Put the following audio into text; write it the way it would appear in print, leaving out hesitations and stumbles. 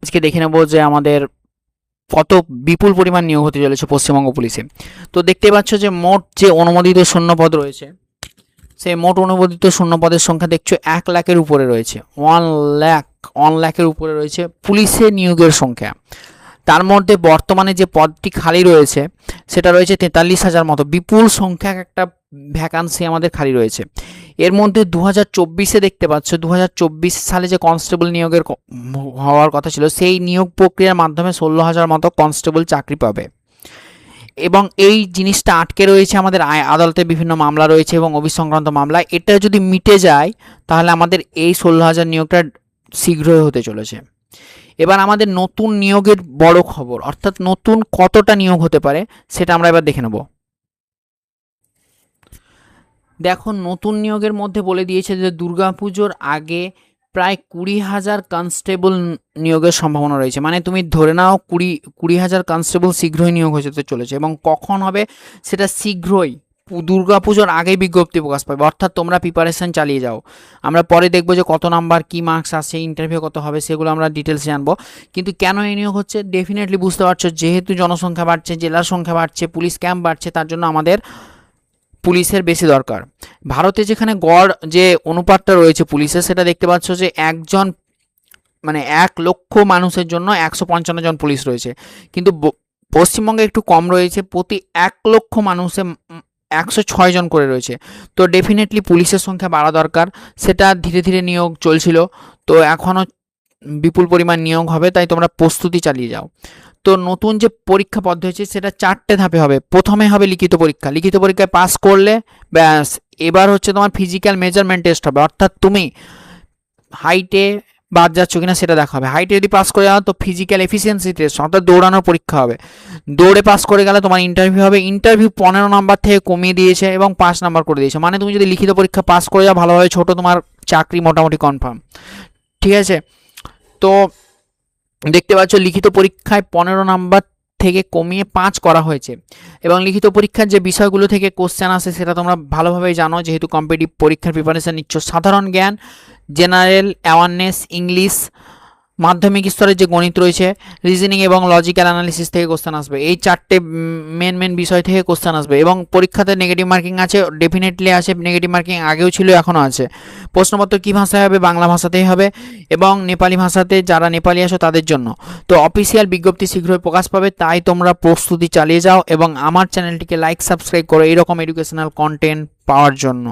আজকে দেখে নেব যে আমাদের কত বিপুল পরিমাণ নিয়োগ হতে চলেছে পশ্চিমবঙ্গ পুলিশে। তো দেখতে পাচ্ছ যে মোট যে অনুমোদিত শূন্যপদ রয়েছে, সেই মোট অনুমোদিত শূন্যপদের সংখ্যা দেখছো 1,00,000-এর উপরে রয়েছে। 1,00,000 উপরে রয়েছে পুলিশে নিয়োগের সংখ্যা। তার মধ্যে বর্তমানে যে পদটি খালি রয়েছে সেটা রয়েছে 43,000 মতো, বিপুল সংখ্যক একটা ভ্যাকান্সি আমাদের খালি রয়েছে। এর মধ্যে 2024-এ দেখতে পাচ্ছ 2024 সালে যে কনস্টেবল নিয়োগের হওয়ার কথা ছিল, সেই নিয়োগ প্রক্রিয়ার মাধ্যমে 16,000 মতো কনস্টেবল চাকরি পাবে। এবং এই জিনিসটা আটকে রয়েছে আমাদের আদালতে, বিভিন্ন মামলা রয়েছে এবং অফিস সংক্রান্ত মামলা। এটা যদি মিটে যায় তাহলে আমাদের এই 16,000 নিয়োগটা শীঘ্রই হতে চলেছে। এবার আমাদের নতুন নিয়োগের বড় খবর, অর্থাৎ নতুন কতটা নিয়োগ হতে পারে সেটা আমরা এবার দেখে নেব। দেখো, নতুন নিয়োগের মধ্যে বলে দিয়েছে যে দুর্গাপুজোর আগে প্রায় 20,000 কনস্টেবল নিয়োগের সম্ভাবনা রয়েছে। মানে তুমি ধরে নাও 20,000 কনস্টেবল শীঘ্রই নিয়োগ হয়ে যেতে চলেছে। এবং কখন হবে সেটা শীঘ্রই, দুর্গাপুজোর আগেই বিজ্ঞপ্তি প্রকাশ পাবে। অর্থাৎ তোমরা প্রিপারেশন চালিয়ে যাও। আমরা পরে দেখবো যে কত নাম্বার, কী মার্কস আসছে, ইন্টারভিউ কত হবে, সেগুলো আমরা ডিটেলস জানবো। কিন্তু কেন এই নিয়োগ হচ্ছে ডেফিনেটলি বুঝতে পারছো, যেহেতু জনসংখ্যা বাড়ছে, জেলার সংখ্যা বাড়ছে, পুলিশ ক্যাম্প বাড়ছে, তার জন্য আমাদের পুলিশের বেশি দরকার। ভারতে যেখানে গড় যে অনুপাতটা রয়েছে পুলিশের, সেটা দেখতে পাচ্ছ যে 1 লক্ষ মানুষের জন্য 155 জন পুলিশ রয়েছে। কিন্তু পশ্চিমবঙ্গে একটু কম রয়েছে, প্রতি 1 লক্ষ মানুষে 106 জন করে রয়েছে। তো ডেফিনেটলি পুলিশের সংখ্যা বাড়া দরকার। সেটা ধীরে ধীরে নিয়োগ চলছিল, তো এখনও বিপুল পরিমাণ নিয়োগ হবে, তাই তোমরা প্রস্তুতি চালিয়ে যাও। তো নতুন যে পরীক্ষা পদ্ধতি হচ্ছে সেটা 4টে ধাপে হবে। প্রথমে হবে লিখিত পরীক্ষা, লিখিত পরীক্ষায় পাস করলে ব্যাস, এবার হচ্ছে তোমার ফিজিক্যাল মেজারমেন্ট টেস্ট হবে। অর্থাৎ তুমি হাইটে বাদ যাচ্ছ কিনা সেটা দেখা হবে। হাইটে যদি পাস করে যাও তো ফিজিক্যাল এফিসিয়েন্সি টেস্ট, অর্থাৎ দৌড়ানোর পরীক্ষা হবে। দৌড়ে পাস করে গেলে তোমার ইন্টারভিউ হবে। ইন্টারভিউ 15 নাম্বার থেকে কমিয়ে দিয়েছে এবং 5 নাম্বার করে দিয়েছে। মানে তুমি যদি লিখিত পরীক্ষা পাস করে যাও ভালোভাবে, ছোট, তোমার চাকরি মোটামুটি কনফার্ম। ঠিক আছে, তো দেখতে পাচ্ছ লিখিত পরীক্ষায় 15 নাম্বার থেকে কমিয়ে 5 করা হয়েছে। এবং লিখিত পরীক্ষার যে বিষয়গুলো থেকে কোশ্চেন আসে সেটা তোমরা ভালোভাবেই জানো, যেহেতু কম্পিটিটিভ পরীক্ষার প্রিপারেশন নিচ্ছ। সাধারণ জ্ঞান, জেনারেল অ্যাওয়ারনেস, ইংলিশ, মাধ্যমিক স্তরের যে গণিত রয়েছে, রিজনিং এবং লজিক্যাল অ্যানালিসিস থেকে কোশ্চেন আসবে। এই 4টে মেন বিষয় থেকে কোশ্চেন আসবে। এবং পরীক্ষাতে নেগেটিভ মার্কিং আছে, ডেফিনেটলি আছে। নেগেটিভ মার্কিং আগেও ছিল, এখনও আছে। প্রশ্নপত্র কী ভাষায় হবে? বাংলা ভাষাতেই হবে এবং নেপালি ভাষাতে, যারা নেপালি আসো তাদের জন্য। তো অফিসিয়াল বিজ্ঞপ্তি শীঘ্রই প্রকাশ পাবে, তাই তোমরা প্রস্তুতি চালিয়ে যাও এবং আমার চ্যানেলটিকে লাইক, সাবস্ক্রাইব করো এইরকম এডুকেশনাল কন্টেন্ট পাওয়ার জন্য।